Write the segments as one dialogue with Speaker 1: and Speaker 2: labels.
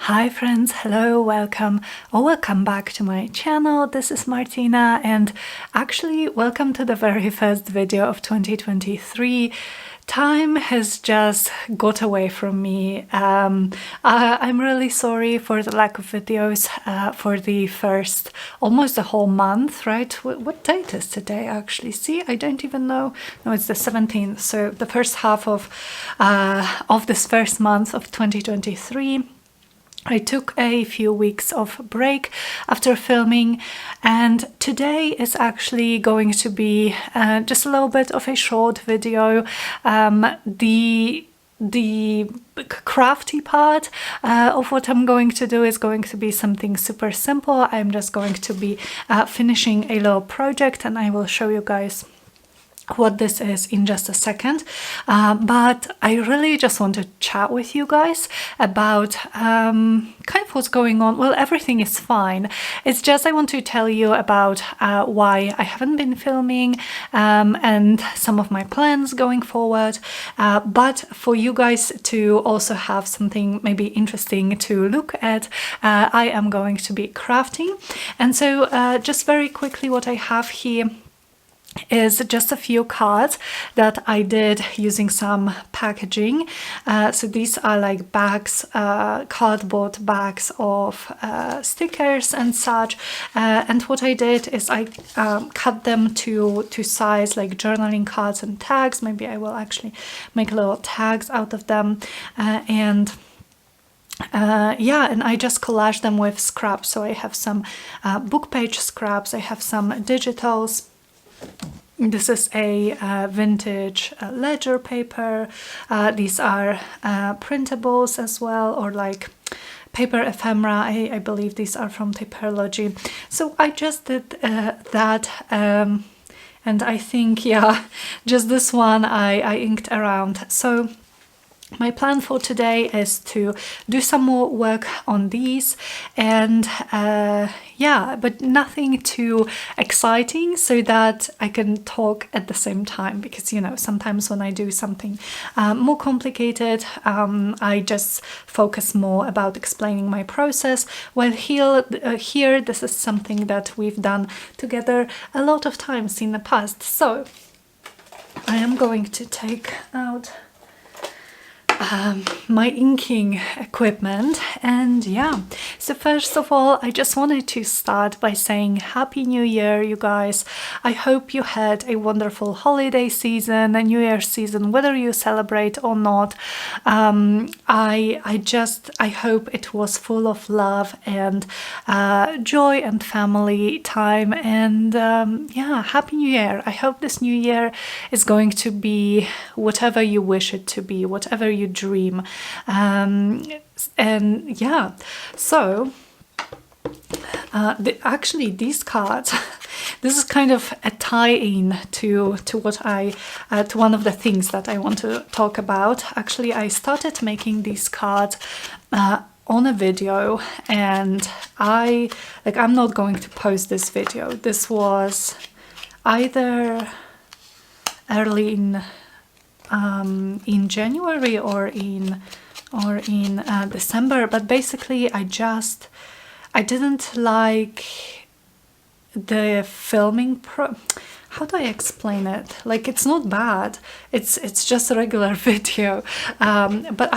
Speaker 1: Hi friends, hello, welcome or welcome back to my channel. This is Martyna and actually welcome to the very first video of 2023. Time has just got away from me. I'm really sorry for the lack of videos for the first, almost the whole month, right? What date is today actually? See, I don't even know. No, it's the 17th. So the first half of this first month of 2023. I took a few weeks of break after filming, and today is actually going to be just a little bit of a short video. The crafty part of what I'm going to do is going to be something super simple. I'm just going to be finishing a little project, and I will show you guys what this is in just a second, but I really just want to chat with you guys about kind of what's going on. Well, everything is fine, it's just I want to tell you about why I haven't been filming and some of my plans going forward, but for you guys to also have something maybe interesting to look at, I am going to be crafting. And so just very quickly, what I have here is just a few cards that I did using some packaging. So these are like bags, cardboard bags of stickers and such. And what I did is I cut them to size like journaling cards and tags. Maybe I will actually make little tags out of them. Yeah, and I just collage them with scraps. So I have some book page scraps, I have some digitals. This is a vintage ledger paper. These are printables as well, or like paper ephemera. I believe these are from Typology. So I just did that, and I think, yeah, just this one I inked around. So my plan for today is to do some more work on these, and yeah, but nothing too exciting so that I can talk at the same time, because you know, sometimes when I do something more complicated, I just focus more about explaining my process. Well, here this is something that we've done together a lot of times in the past. So I am going to take out my inking equipment, and yeah, so first of all I just wanted to start by saying Happy New Year, you guys. I hope you had a wonderful holiday season, a New Year's season, whether you celebrate or not. I hope it was full of love and joy and family time, and yeah, Happy New Year. I hope this new year is going to be whatever you wish it to be, whatever you dream, and yeah, so actually these cards, this is kind of a tie-in to what I to one of the things that I want to talk about. Actually, I started making these cards on a video, and I'm not going to post this video. This was either early in January or in December, but basically I didn't like the filming how do I explain it? Like, it's not bad, it's just a regular video, but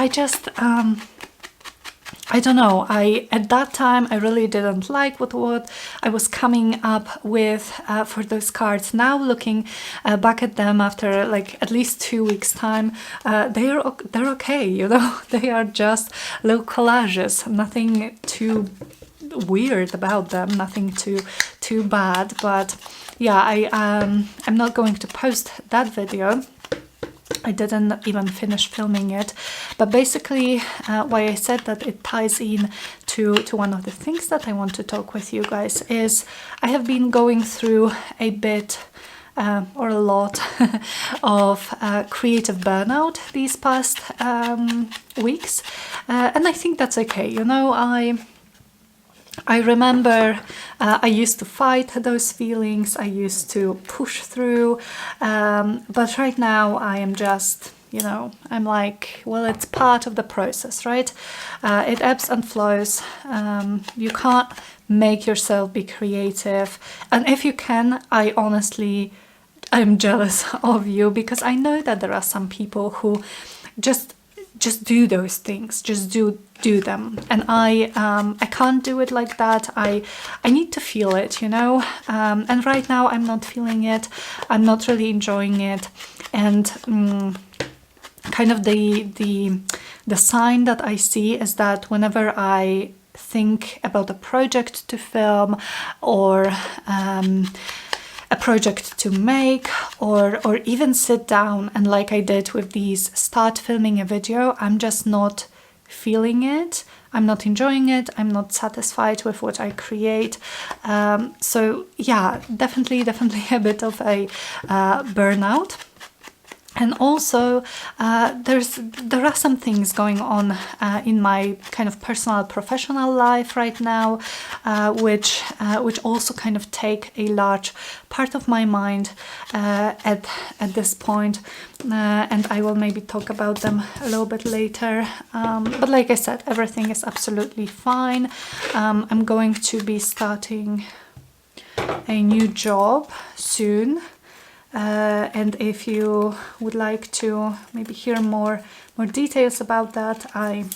Speaker 1: I don't know, at that time I really didn't like what I was coming up with for those cards. Now looking back at them after like at least 2 weeks time, they're okay, you know. They are just little collages, nothing too weird about them, nothing too bad. But yeah, I'm not going to post that video. I didn't even finish filming it, but basically why I said that it ties in to one of the things that I want to talk with you guys is I have been going through a bit or a lot of creative burnout these past weeks, and I think that's okay, you know. I remember I used to fight those feelings, I used to push through, but right now I am just, you know, I'm like, well, it's part of the process, right? It ebbs and flows. You can't make yourself be creative, and if you can, I'm jealous of you, because I know that there are some people who just do those things, just do them, and I can't do it like that. I need to feel it, you know, and right now I'm not feeling it. I'm not really enjoying it, and kind of the sign that I see is that whenever I think about a project to film, or a project to make, or even sit down and, like I did with these, start filming a video, I'm just not feeling it. I'm not enjoying it. I'm not satisfied with what I create. So yeah, definitely a bit of a burnout. And also, there are some things going on in my kind of personal, professional life right now, which also kind of take a large part of my mind at this point, and I will maybe talk about them a little bit later. But like I said, everything is absolutely fine. I'm going to be starting a new job soon. And if you would like to maybe hear more details about that, I'm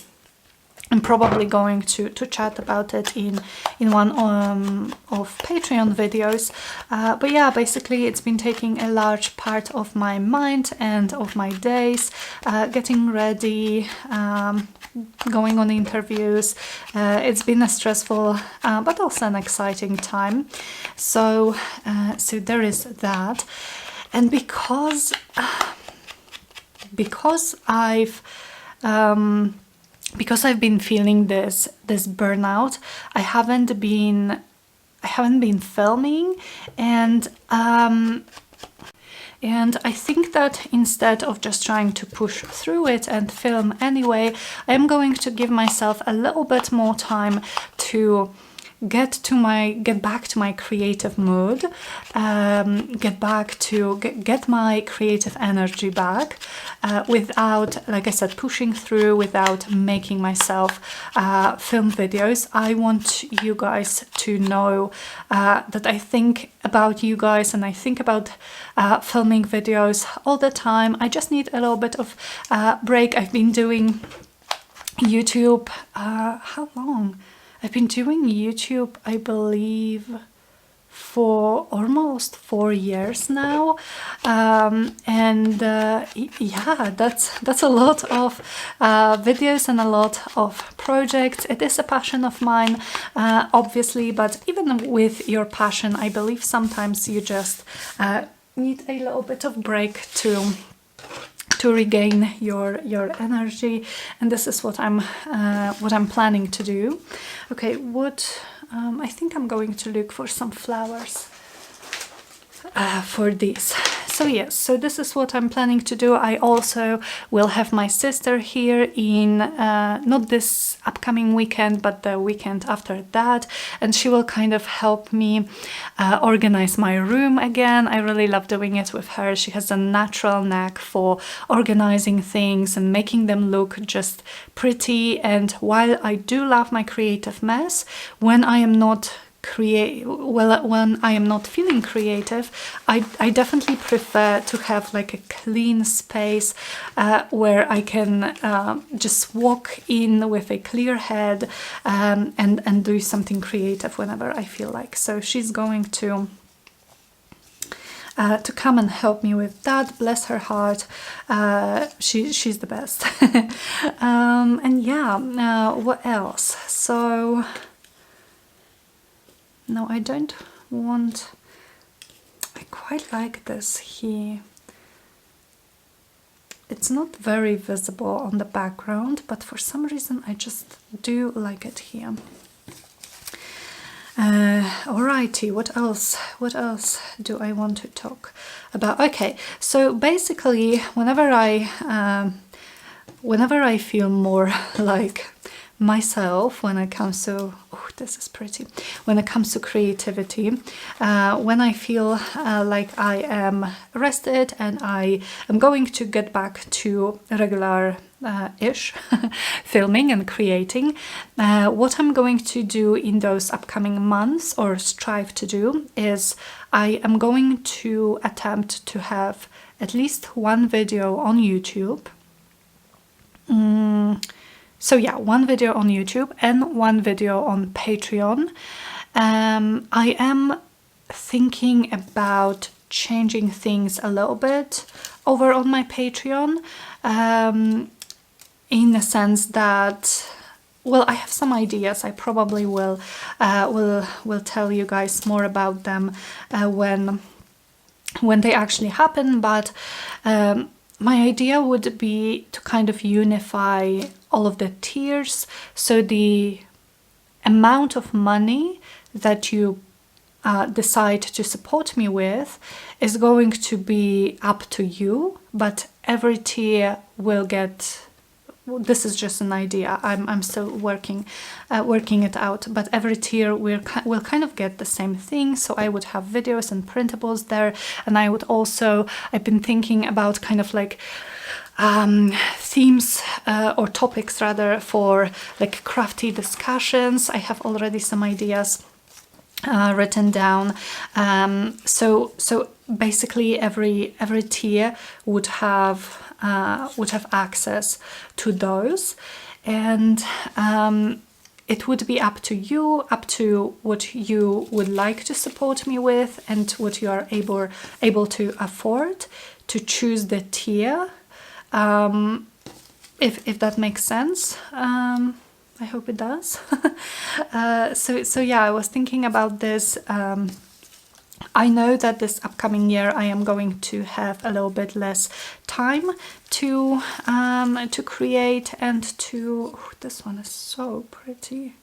Speaker 1: probably going to chat about it in one of Patreon videos. But yeah, basically it's been taking a large part of my mind and of my days, getting ready, going on interviews. It's been a stressful but also an exciting time. So there is that. And because I've been feeling this burnout, I haven't been filming, and I think that instead of just trying to push through it and film anyway, I'm going to give myself a little bit more time to get back to my creative mood, get my creative energy back, without, like I said, pushing through, without making myself film videos. I want you guys to know that I think about you guys, and I think about filming videos all the time. I just need a little bit of break. I've been doing YouTube, how long? I've been doing YouTube, I believe, for almost 4 years now, and yeah, that's a lot of videos and a lot of projects. It is a passion of mine, obviously, but even with your passion, I believe sometimes you just need a little bit of break to regain your energy, and this is what I'm planning to do. Okay, I think I'm going to look for some flowers for this. So yes, so this is what I'm planning to do. I also will have my sister here in not this upcoming weekend, but the weekend after that, and she will kind of help me organize my room again. I really love doing it with her. She has a natural knack for organizing things and making them look just pretty. And while I do love my creative mess, when I am not feeling creative, I definitely prefer to have like a clean space where I can just walk in with a clear head, and do something creative whenever I feel like. So she's going to come and help me with that. Bless her heart. She's the best. And yeah, what else? So no, I don't want... I quite like this here. It's not very visible on the background, but for some reason I just do like it here. Alrighty, what else do I want to talk about? Okay, so basically whenever I feel more like myself when it comes to, oh, this is pretty, when it comes to creativity. When I feel like I am rested and I am going to get back to regular ish filming and creating, what I'm going to do in those upcoming months, or strive to do, is I am going to attempt to have at least one video on YouTube. So yeah, one video on YouTube and one video on Patreon. I am thinking about changing things a little bit over on my Patreon, in the sense that, well, I have some ideas. I probably will tell you guys more about them when they actually happen, but my idea would be to kind of unify all of the tiers, so the amount of money that you decide to support me with is going to be up to you, but every tier will get, this is just an idea, I'm still working it out, but every tier will kind of get the same thing. So I would have videos and printables there, and I would also, I've been thinking about kind of like themes or topics rather, for like crafty discussions. I have already some ideas written down. So basically every tier would have access to those, and it would be up to you, up to what you would like to support me with and what you are able to afford, to choose the tier, if that makes sense. I hope it does. So yeah, I was thinking about this. I know that this upcoming year I am going to have a little bit less time to create and to, oh, this one is so pretty,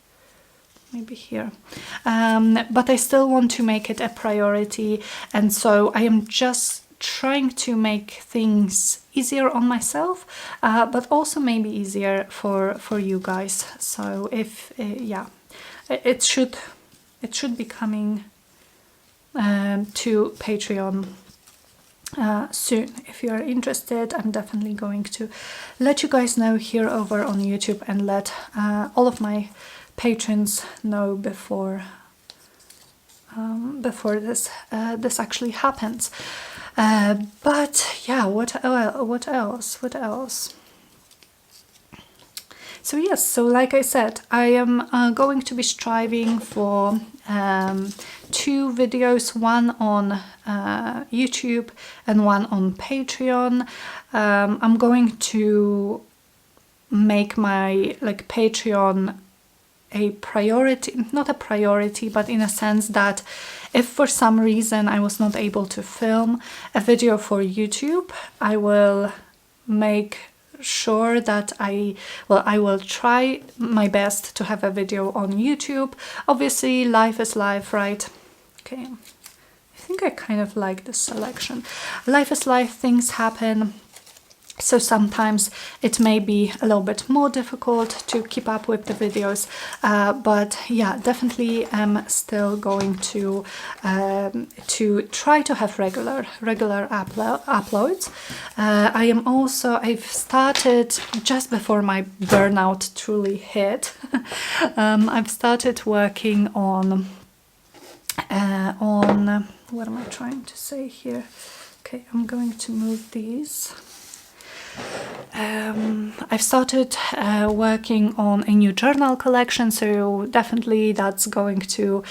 Speaker 1: maybe here, but I still want to make it a priority, and so I am just trying to make things easier on myself, but also maybe easier for you guys. So if yeah, it should be coming to Patreon soon. If you are interested, I'm definitely going to let you guys know here over on YouTube, and let all of my patrons know before this actually happens. But yeah, what else? So yes, so like I said, I am going to be striving for 2 videos, one on YouTube and one on Patreon. I'm going to make my like Patreon a priority, not a priority, but in a sense that if for some reason I was not able to film a video for YouTube, I will make sure that I will try my best to have a video on YouTube. Obviously, life is life, right? Okay, I think I kind of like this selection. Life is life, things happen. So sometimes it may be a little bit more difficult to keep up with the videos, but yeah, definitely am still going to try to have regular uploads. I've started just before my burnout truly hit. I've started working on what am I trying to say here? Okay, I'm going to move these. I've started working on a new journal collection, so definitely that's going to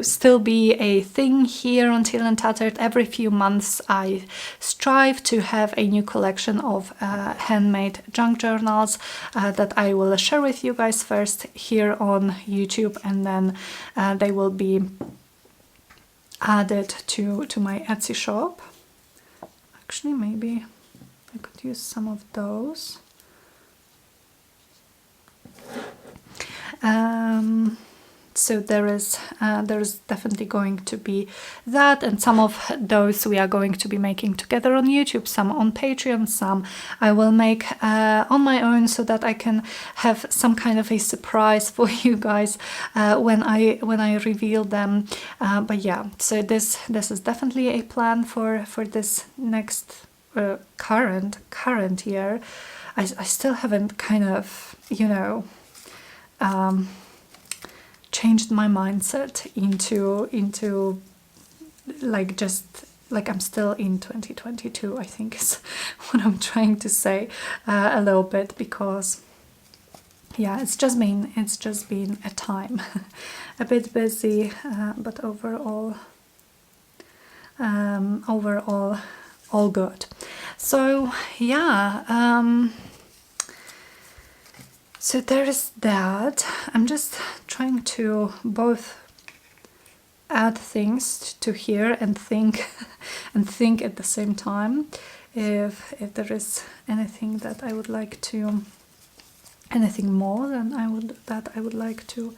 Speaker 1: still be a thing here on Teal and Tattered. Every few months I strive to have a new collection of handmade junk journals that I will share with you guys first here on YouTube, and then they will be added to my Etsy shop. Actually, maybe I could use some of those. so there is definitely going to be that, and some of those we are going to be making together on YouTube, some on Patreon, some I will make on my own, so that I can have some kind of a surprise for you guys when I reveal them. But yeah, so this is definitely a plan for this next current year. I still haven't kind of, you know, changed my mindset into like, just like I'm still in 2022, I think is what I'm trying to say a little bit, because yeah, it's just been a time a bit busy, but overall all good. So yeah, so there is that. I'm just trying to both add things to here and think and think at the same time, if there is anything that I would like to, anything more than I would like to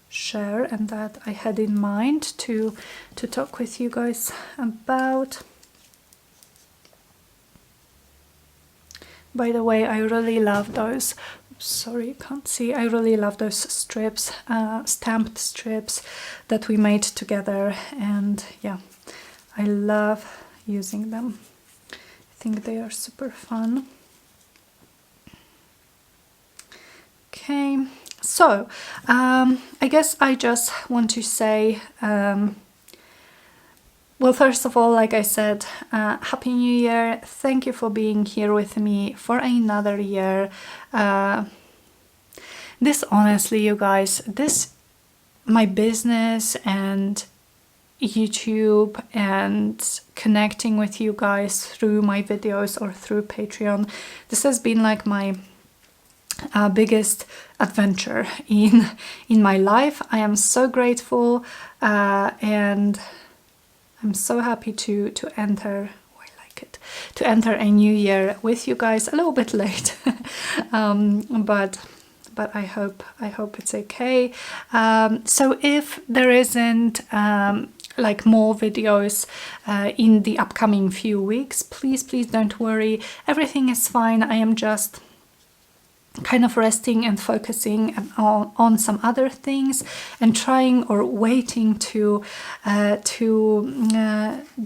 Speaker 1: share, and that I had in mind to talk with you guys about. By the way, I really love those, sorry you can't see, I really love those strips, stamped strips that we made together, and yeah, I love using them. I think they are super fun. Okay, so I guess I just want to say, well, first of all, like I said, Happy New Year. Thank you for being here with me for another year. This, honestly, you guys, my business and YouTube and connecting with you guys through my videos or through Patreon, this has been like my biggest adventure in my life. I am so grateful, and I'm so happy to enter, oh, I like it, to enter a new year with you guys, a little bit late, but I hope it's okay. So if there isn't like more videos in the upcoming few weeks, please don't worry, everything is fine. I am just kind of resting and focusing on some other things, and trying or waiting to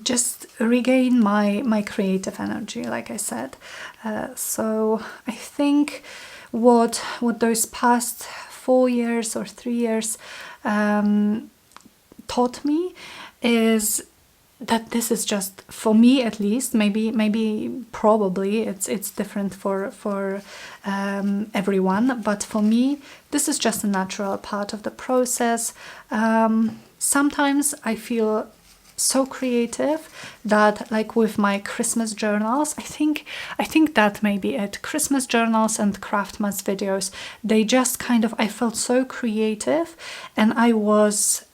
Speaker 1: just regain my creative energy, like I said. So I think what those past 4 years or 3 years taught me is that this is just, for me at least, maybe probably it's different for everyone, but for me this is just a natural part of the process. Sometimes I feel so creative that, like with my Christmas journals, I think that may be it. Christmas journals and Craftmas videos, they just kind of, I felt so creative, and I was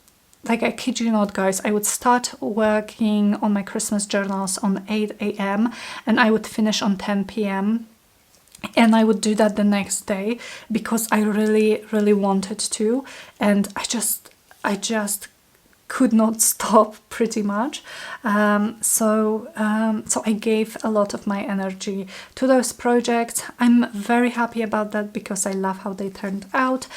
Speaker 1: like, I kid you not, guys, I would start working on my Christmas journals on 8 a.m. and I would finish on 10 p.m. and I would do that the next day because I really wanted to, and I just could not stop, pretty much. So I gave a lot of my energy to those projects. I'm very happy about that because I love how they turned out.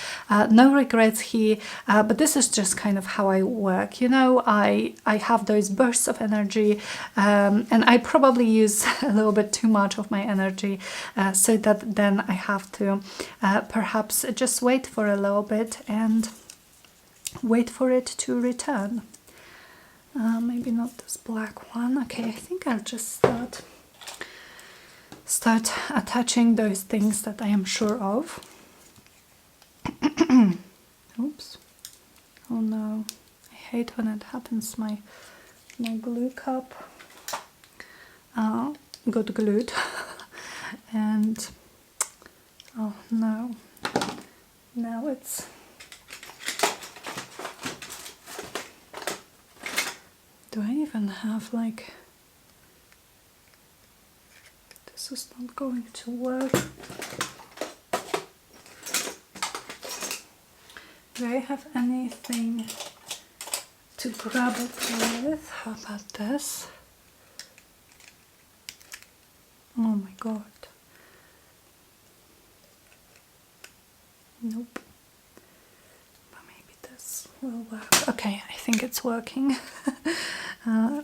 Speaker 1: No regrets here, but this is just kind of how I work, you know. I have those bursts of energy, and I probably use a little bit too much of my energy, so that then I have to perhaps just wait for a little bit and wait for it to return. Maybe not this black one. Okay, I think I'll just start attaching those things that I am sure of. Oops. Oh no, I hate when it happens. My glue cup got glued and oh no, now it's, do I even have, like, this is not going to work. Do I have anything to grab it with? How about this? Oh my god. Nope. But maybe this will work. Okay, I think it's working. I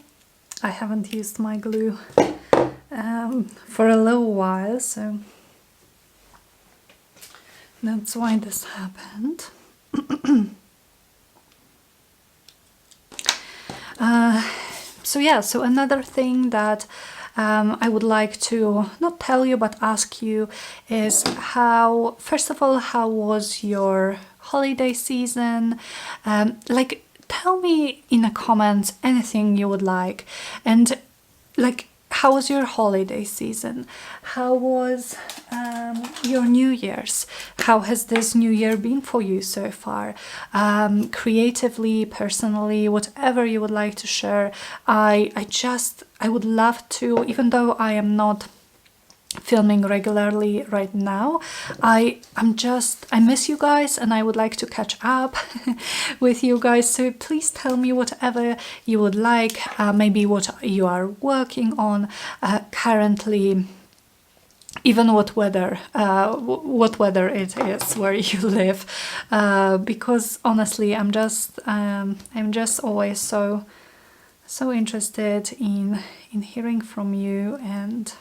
Speaker 1: haven't used my glue for a little while, so that's why this happened. So yeah, so another thing that I would like to not tell you but ask you is how, first of all, how was your holiday season? Like, tell me in the comments anything you would like, and like, how was your holiday season? How was your New Year's? How has this new year been for you so far? Creatively, personally, whatever you would like to share. I would love to, even though I am not filming regularly right now, I miss you guys and I would like to catch up with you guys, so please tell me whatever you would like, maybe what you are working on currently, even what weather it is where you live, because honestly I'm just always so interested in hearing from you. And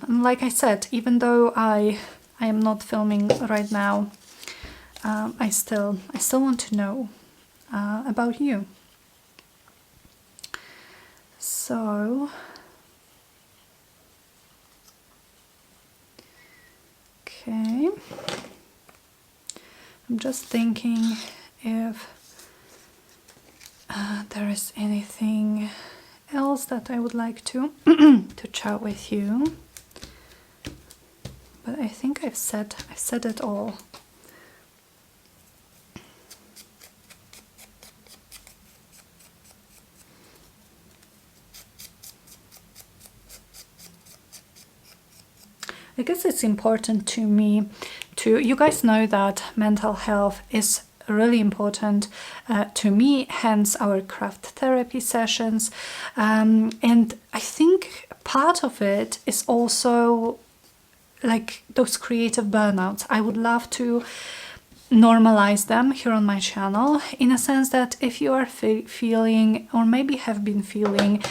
Speaker 1: like I said, even though I am not filming right now, I still want to know about you. So, okay, I'm just thinking if there is anything else that I would like to to chat with you, but I think I've said it all. I guess it's important to me to, you guys know that mental health is really important to me, hence our craft therapy sessions, and I think part of it is also like those creative burnouts. I would love to normalize them here on my channel, in a sense that if you are feeling, or maybe have been feeling,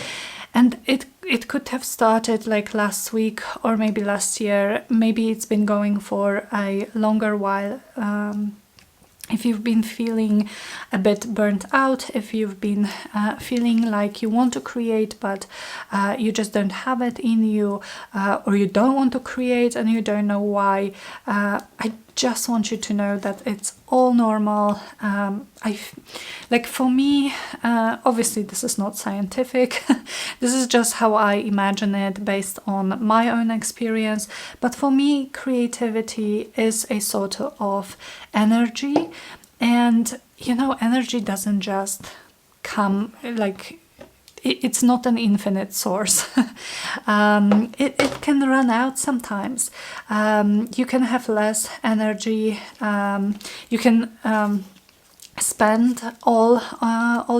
Speaker 1: and it could have started like last week or maybe last year, maybe it's been going for a longer while, if you've been feeling a bit burnt out, if you've been feeling like you want to create but you just don't have it in you, or you don't want to create and you don't know why, I just want you to know that it's all normal. Like for me, obviously this is not scientific, this is just how I imagine it based on my own experience, but for me creativity is a sort of energy, and you know, energy doesn't just come, like it's not an infinite source. It can run out sometimes. You can have less energy. You can spend all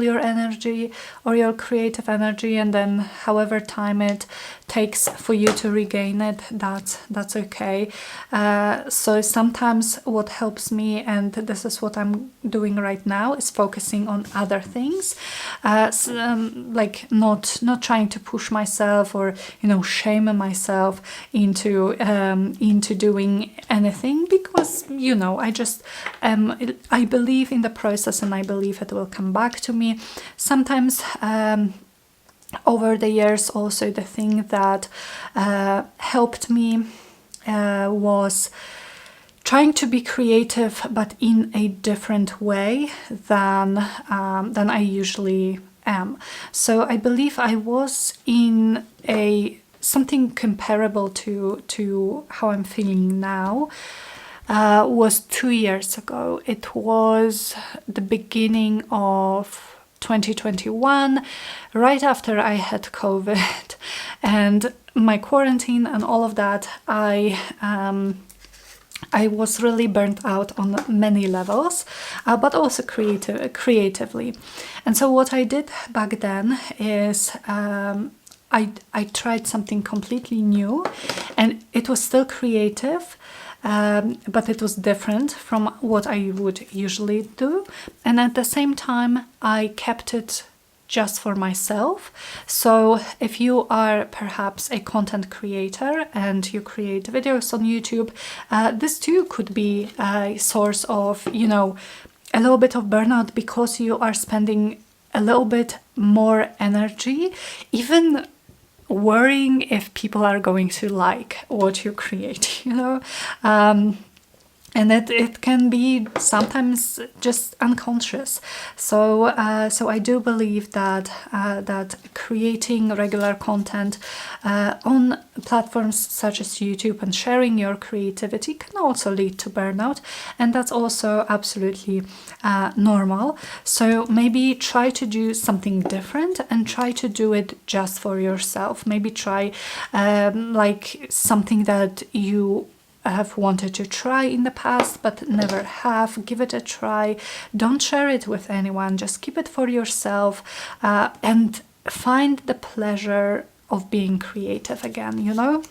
Speaker 1: your energy or your creative energy, and then however time it takes for you to regain it, that's okay. So sometimes what helps me, and this is what I'm doing right now, is focusing on other things, like not trying to push myself or, you know, shame myself into doing anything, because, you know, I just I believe in the process and I believe it will come back to me. Sometimes over the years also the thing that helped me was trying to be creative but in a different way than I usually am. So I believe I was in something comparable to how I'm feeling now. Was 2 years ago. It was the beginning of 2021, right after I had COVID and my quarantine and all of that. I I was really burnt out on many levels, but also creatively. And so what I did back then is I tried something completely new, and it was still creative, but it was different from what I would usually do. And at the same time, I kept it just for myself. So if you are perhaps a content creator and you create videos on YouTube, this too could be a source of, you know, a little bit of burnout, because you are spending a little bit more energy, even worrying if people are going to like what you create, you know. And it can be sometimes just unconscious. So so I do believe that that creating regular content on platforms such as YouTube and sharing your creativity can also lead to burnout, and that's also absolutely normal. So maybe try to do something different and try to do it just for yourself. Maybe try like something that you have wanted to try in the past but never have. Give it a try. Don't share it with anyone, just keep it for yourself, and find the pleasure of being creative again, you know.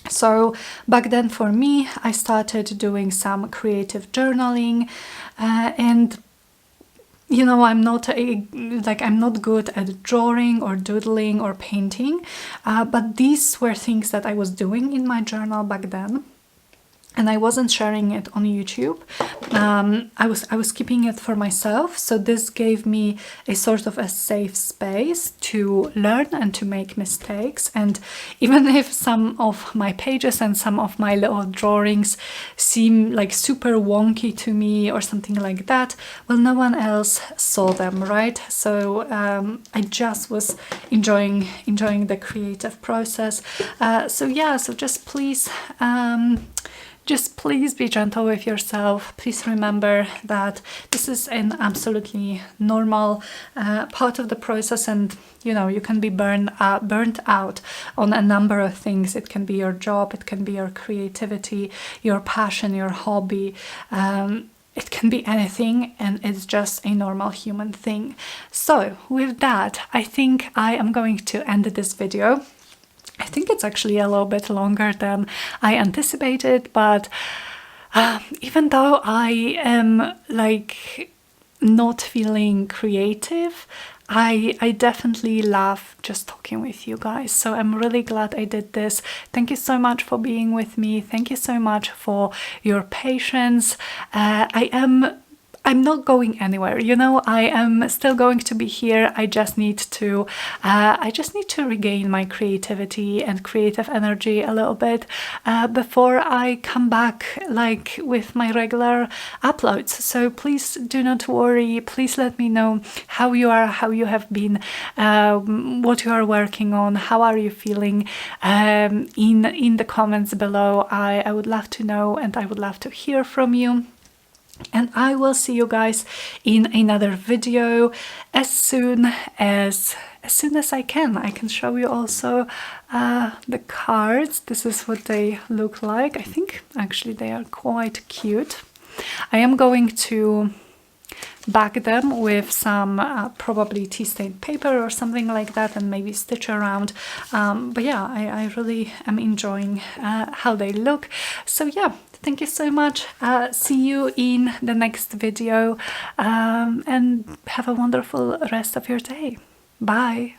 Speaker 1: So back then for me, I started doing some creative journaling, and you know, I'm not good at drawing or doodling or painting, but these were things that I was doing in my journal back then. And I wasn't sharing it on YouTube. I was keeping it for myself. So this gave me a sort of a safe space to learn and to make mistakes. And even if some of my pages and some of my little drawings seem like super wonky to me or something like that, well, no one else saw them, right? So I just was enjoying the creative process. So yeah, so just please be gentle with yourself. Please remember that this is an absolutely normal part of the process, and you know, you can be burnt out on a number of things. It can be your job, it can be your creativity, your passion, your hobby. It can be anything, and it's just a normal human thing. So with that, I think I am going to end this video. I think it's actually a little bit longer than I anticipated, but even though I am like not feeling creative, I definitely love just talking with you guys. So I'm really glad I did this. Thank you so much for being with me. Thank you so much for your patience. I'm not going anywhere, you know. I am still going to be here. I just need to regain my creativity and creative energy a little bit before I come back like with my regular uploads. So please do not worry. Please let me know how you are, how you have been, what you are working on, how are you feeling, in the comments below. I would love to know, and I would love to hear from you. And I will see you guys in another video as soon as I can. I can show you also the cards. This is what they look like. I think actually they are quite cute. I am going to back them with some probably tea stained paper or something like that, and maybe stitch around. But yeah, I really am enjoying how they look. So yeah, thank you so much. See you in the next video, and have a wonderful rest of your day. Bye.